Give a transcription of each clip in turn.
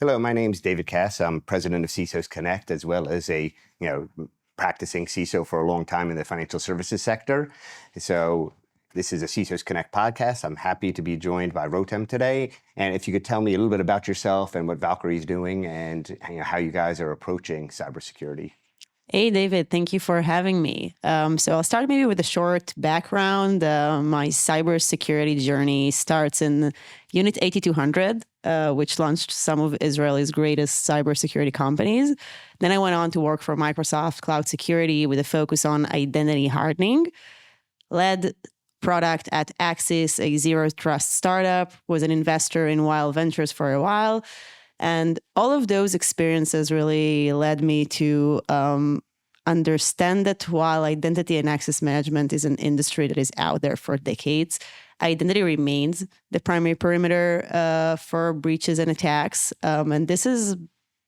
Hello, my name's David Cass. I'm president of CISOs Connect, as well as a practicing CISO for a long time in the financial services sector. So this is a CISOs Connect podcast. I'm happy to be joined by Rotem today. And if you could tell me a little bit about yourself and what Valkyrie is doing and how you guys are approaching cybersecurity. Hey, David, thank you for having me. So I'll start maybe with a short background. My cybersecurity journey starts in Unit 8200, which launched some of Israel's greatest cybersecurity companies. Then I went on to work for Microsoft Cloud Security with a focus on identity hardening, led product at Axis, a zero trust startup, was an investor in Wild Ventures for a while. And all of those experiences really led me to understand that while identity and access management is an industry that is out there for decades, identity remains the primary perimeter for breaches and attacks. And this is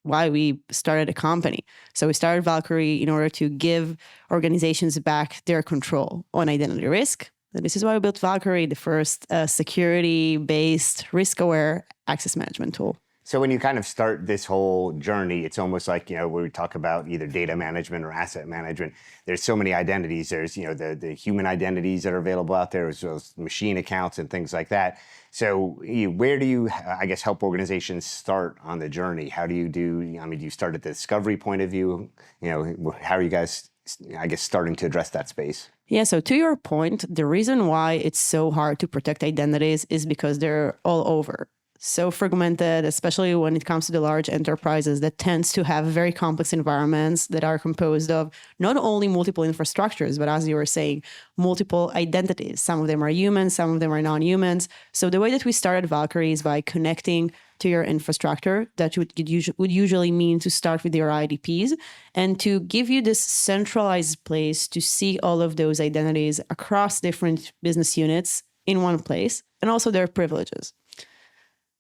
why we started a company. So we started Valkyrie in order to give organizations back their control on identity risk. And this is why we built Valkyrie, the first security-based, risk-aware access management tool. So when you kind of start this whole journey, it's almost like, where we talk about either data management or asset management. There's so many identities. There's, the human identities that are available out there, as well as machine accounts and things like that. So where do you, I guess, help organizations start on the journey? How do you do you start at the discovery point of view? How are you guys, I guess, starting to address that space? Yeah, so to your point, the reason why it's so hard to protect identities is because they're all over. So fragmented, especially when it comes to the large enterprises that tends to have very complex environments that are composed of not only multiple infrastructures, but as you were saying, multiple identities. Some of them are humans, some of them are non-humans. So the way that we started Valkyrie is by connecting to your infrastructure. That would usually mean to start with your IDPs and to give you this centralized place to see all of those identities across different business units in one place, and also their privileges.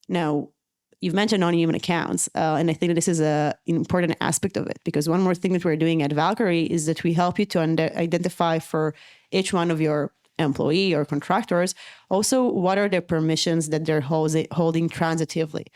Now, you've mentioned non-human accounts, and I think that this is an important aspect of it, because one more thing that we're doing at Valkyrie is that we help you to identify for each one of your employee or contractors, also what are their permissions that they're holding transitively.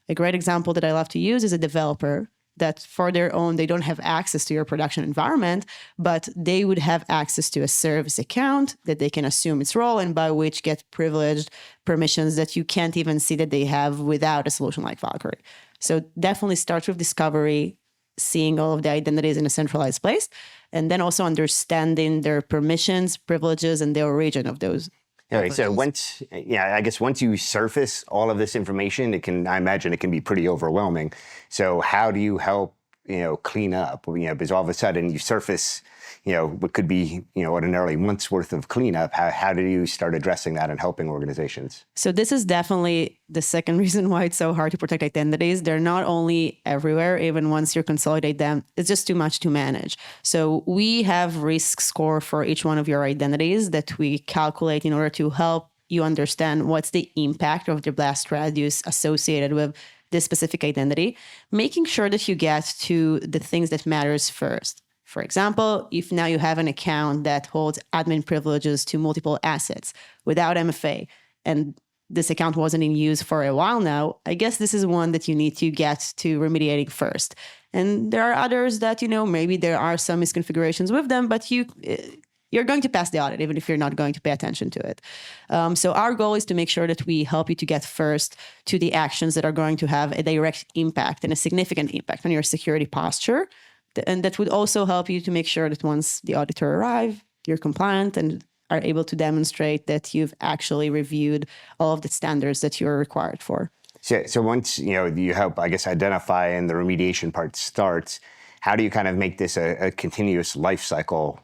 A great example that I love to use is a developer that for their own, they don't have access to your production environment, but they would have access to a service account that they can assume its role and by which get privileged permissions that you can't even see that they have without a solution like Valkyrie. So definitely starts with discovery, seeing all of the identities in a centralized place, and then also understanding their permissions, privileges, and the origin of those. Okay, so once you surface all of this information, I imagine it can be pretty overwhelming. So how do you help, clean up? Because all of a sudden you surface, what could be, ordinarily months worth of cleanup. How do you start addressing that and helping organizations? So this is definitely the second reason why it's so hard to protect identities. They're not only everywhere, even once you consolidate them, it's just too much to manage. So we have risk score for each one of your identities that we calculate in order to help you understand what's the impact of the blast radius associated with this specific identity, making sure that you get to the things that matters first. For example, if now you have an account that holds admin privileges to multiple assets without MFA, and this account wasn't in use for a while now, I guess this is one that you need to get to remediating first. And there are others that, maybe there are some misconfigurations with them, but you're going to pass the audit, even if you're not going to pay attention to it. So our goal is to make sure that we help you to get first to the actions that are going to have a direct impact and a significant impact on your security posture. And that would also help you to make sure that once the auditor arrives, you're compliant and are able to demonstrate that you've actually reviewed all of the standards that you're required for. So once, you help, I guess, identify and the remediation part starts, how do you kind of make this a continuous life cycle,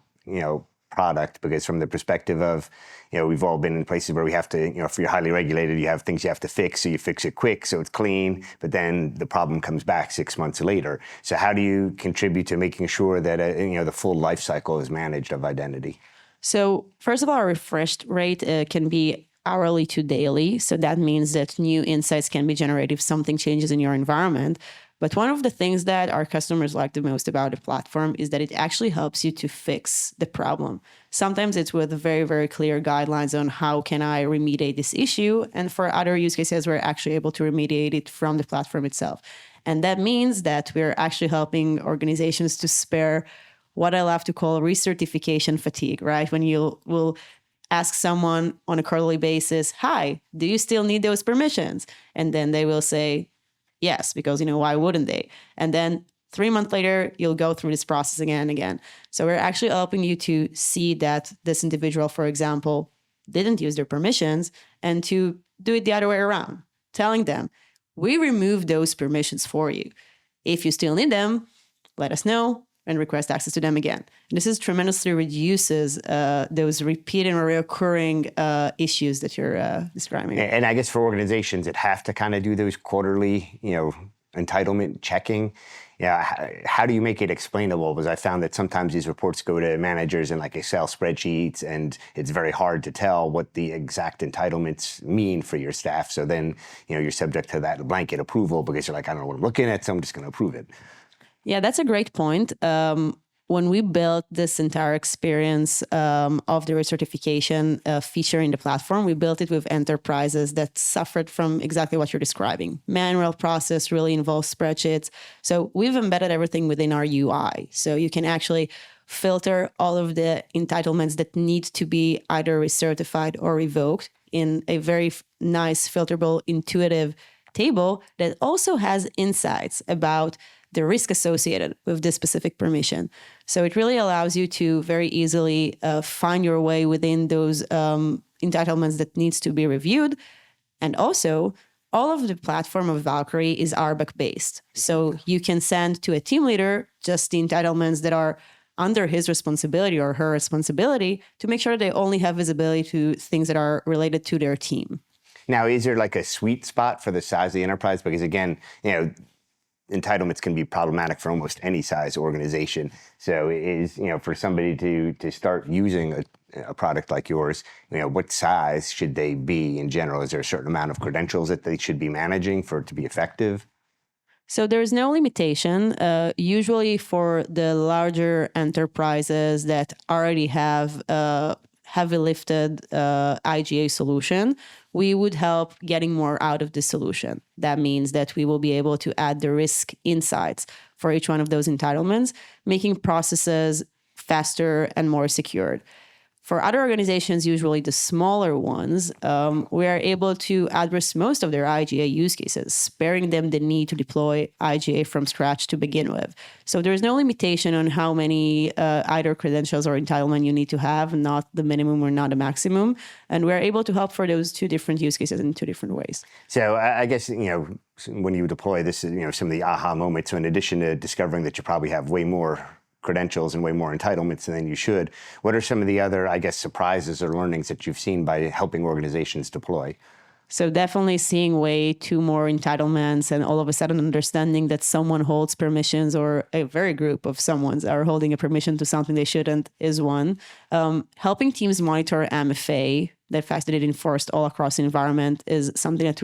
product? Because from the perspective of, we've all been in places where we have to, if you're highly regulated, you have things you have to fix, so you fix it quick, so it's clean, but then the problem comes back 6 months later. So how do you contribute to making sure that, the full life cycle is managed of identity? So first of all, our refreshed rate can be hourly to daily. So that means that new insights can be generated if something changes in your environment. But one of the things that our customers like the most about the platform is that it actually helps you to fix the problem. Sometimes it's with very, very clear guidelines on how can I remediate this issue. And for other use cases, we're actually able to remediate it from the platform itself. And that means that we're actually helping organizations to spare what I love to call recertification fatigue, right? When you will ask someone on a quarterly basis, hi, do you still need those permissions? And then they will say, yes, because, why wouldn't they? And then 3 months later, you'll go through this process again and again. So we're actually helping you to see that this individual, for example, didn't use their permissions, and to do it the other way around, telling them, we removed those permissions for you. If you still need them, let us know and request access to them again. And this is tremendously reduces those repeating or recurring issues that you're describing. And I guess for organizations that have to kind of do those quarterly, entitlement checking, how do you make it explainable? Because I found that sometimes these reports go to managers in like Excel spreadsheets, and it's very hard to tell what the exact entitlements mean for your staff. So then, you're subject to that blanket approval because you're like, I don't know what I'm looking at, so I'm just going to approve it. Yeah, that's a great point. When we built this entire experience of the recertification feature in the platform, we built it with enterprises that suffered from exactly what you're describing. Manual process really involves spreadsheets. So we've embedded everything within our UI. So you can actually filter all of the entitlements that need to be either recertified or revoked in a very nice, filterable, intuitive table that also has insights about the risk associated with this specific permission. So it really allows you to very easily find your way within those entitlements that needs to be reviewed. And also, all of the platform of Valkyrie is RBAC based. So you can send to a team leader just the entitlements that are under his responsibility or her responsibility to make sure they only have visibility to things that are related to their team. Now, is there like a sweet spot for the size of the enterprise? Because again, entitlements can be problematic for almost any size organization. So for somebody to start using a product like yours, what size should they be in general? Is there a certain amount of credentials that they should be managing for it to be effective? So there's no limitation. Usually for the larger enterprises that already have a heavy lifted IGA solution, we would help getting more out of the solution. That means that we will be able to add the risk insights for each one of those entitlements, making processes faster and more secured. For other organizations, usually the smaller ones, we are able to address most of their IGA use cases, sparing them the need to deploy IGA from scratch to begin with. So there's no limitation on how many either credentials or entitlement you need to have, not the minimum or not the maximum. And we're able to help for those two different use cases in two different ways. So I guess, when you deploy this, some of the aha moments, so in addition to discovering that you probably have way more credentials and way more entitlements than you should, what are some of the other, surprises or learnings that you've seen by helping organizations deploy? So definitely seeing way too more entitlements and all of a sudden understanding that someone holds permissions, or a very group of someone's are holding a permission to something they shouldn't, is one. Helping teams monitor MFA, the fact that it enforced all across the environment, is something that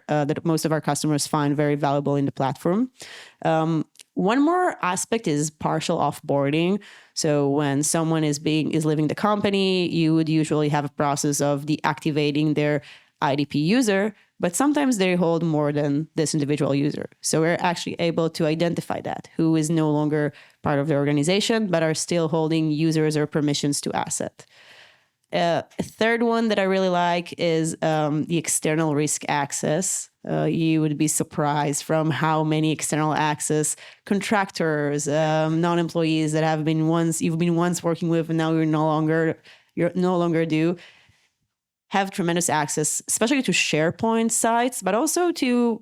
that most of our customers find very valuable in the platform. One more aspect is partial offboarding. So when someone is leaving the company, you would usually have a process of deactivating their IDP user, but sometimes they hold more than this individual user. So we're actually able to identify that, who is no longer part of the organization, but are still holding users or permissions to asset. A third one that I really like is the external risk access. You would be surprised from how many external access contractors, non-employees that you've been once working with and now you're no longer do, have tremendous access, especially to SharePoint sites, but also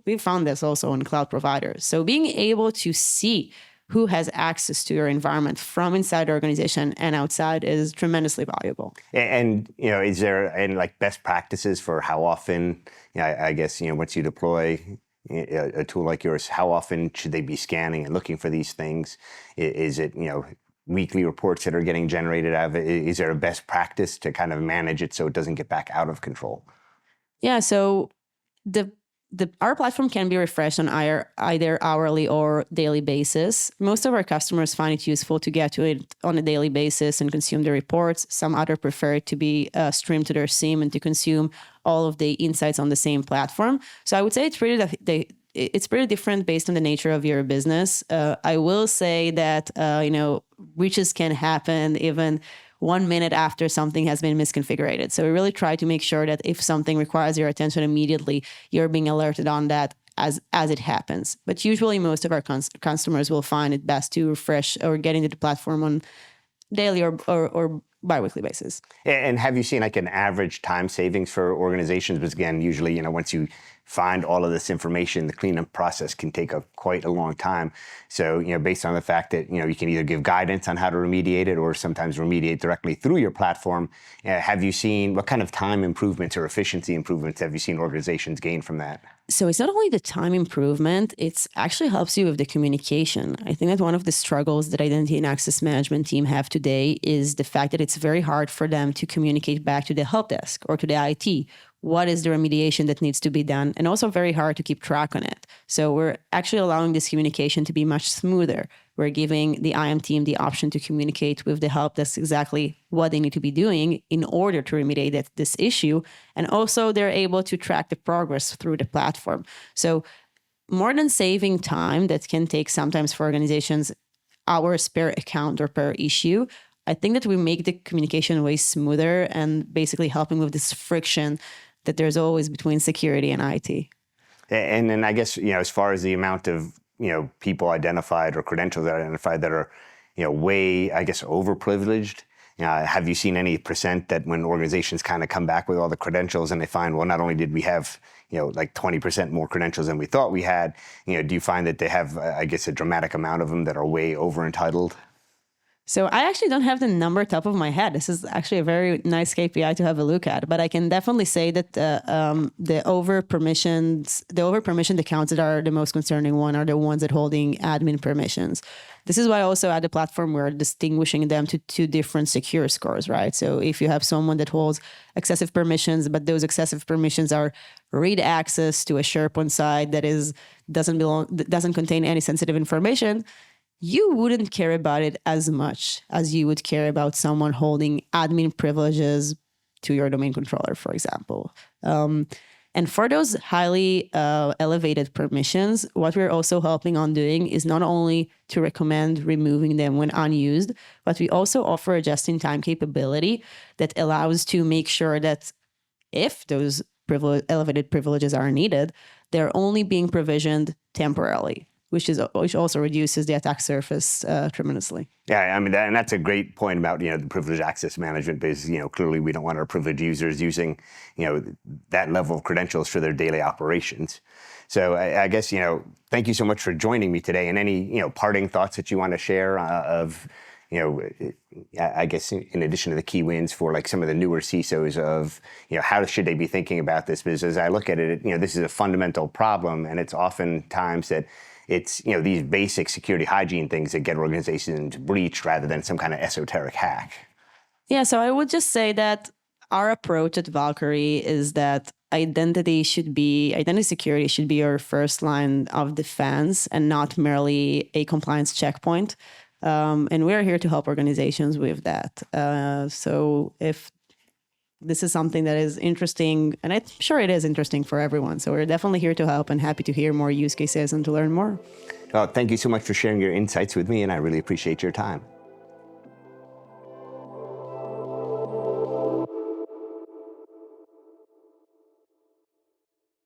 we found this also on cloud providers. So being able to see who has access to your environment from inside the organization and outside is tremendously valuable. And is there any best practices for how often, once you deploy a tool like yours, how often should they be scanning and looking for these things? Is it, weekly reports that are getting generated out of it? Is there a best practice to kind of manage it so it doesn't get back out of control? Yeah, so our platform can be refreshed on either hourly or daily basis. Most of our customers find it useful to get to it on a daily basis and consume the reports. Some other prefer it to be streamed to their SIEM and to consume all of the insights on the same platform. So I would say it's really it's pretty different based on the nature of your business. I will say that, breaches can happen even 1 minute after something has been misconfigured. So we really try to make sure that if something requires your attention immediately, you're being alerted on that as it happens. But usually most of our customers will find it best to refresh or get into the platform on daily or bi-weekly basis. And have you seen like an average time savings for organizations? Because again, usually, once you find all of this information, the cleanup process can take quite a long time. So, based on the fact that, you can either give guidance on how to remediate it or sometimes remediate directly through your platform, have you seen what kind of time improvements or efficiency improvements have you seen organizations gain from that? So it's not only the time improvement, it actually helps you with the communication. I think that one of the struggles that identity and access management team have today is the fact that it's very hard for them to communicate back to the help desk or to the IT. What is the remediation that needs to be done? And also very hard to keep track on it. So we're actually allowing this communication to be much smoother. We're giving the IAM team the option to communicate with the help desk exactly what they need to be doing in order to remediate this issue. And also they're able to track the progress through the platform. So more than saving time that can take sometimes for organizations hours per account or per issue, I think that we make the communication way smoother and basically helping with this friction that there's always between security and IT. And then I guess, as far as the amount of, people identified or credentials identified that are, way, I guess, overprivileged, have you seen any percent that when organizations kind of come back with all the credentials and they find, well, not only did we have, like 20% more credentials than we thought we had, do you find that they have, I guess, a dramatic amount of them that are way over entitled? So I actually don't have the number top of my head. This is actually a very nice KPI to have a look at, but I can definitely say that the over-permissioned accounts that are the most concerning one are the ones that holding admin permissions. This is why also at the platform we're distinguishing them to two different secure scores, right? So if you have someone that holds excessive permissions, but those excessive permissions are read access to a SharePoint site that doesn't contain any sensitive information, you wouldn't care about it as much as you would care about someone holding admin privileges to your domain controller, for example. And for those highly elevated permissions, what we're also helping on doing is not only to recommend removing them when unused, but we also offer a just-in-time capability that allows to make sure that if those elevated privileges are needed, they're only being provisioned temporarily, which also reduces the attack surface tremendously. Yeah, I mean, and that's a great point about, the privileged access management, because, clearly we don't want our privileged users using, that level of credentials for their daily operations. So I guess, thank you so much for joining me today, and any, parting thoughts that you want to share of, I guess in addition to the key wins for like some of the newer CISOs of, how should they be thinking about this? Because as I look at it, this is a fundamental problem, and it's oftentimes that it's, these basic security hygiene things that get organizations breached rather than some kind of esoteric hack. Yeah, so I would just say that our approach at Valkyrie is that identity security should be your first line of defense and not merely a compliance checkpoint. And we're here to help organizations with that. So if this is something that is interesting, and I'm sure it is interesting for everyone. So we're definitely here to help and happy to hear more use cases and to learn more. Well, thank you so much for sharing your insights with me, and I really appreciate your time.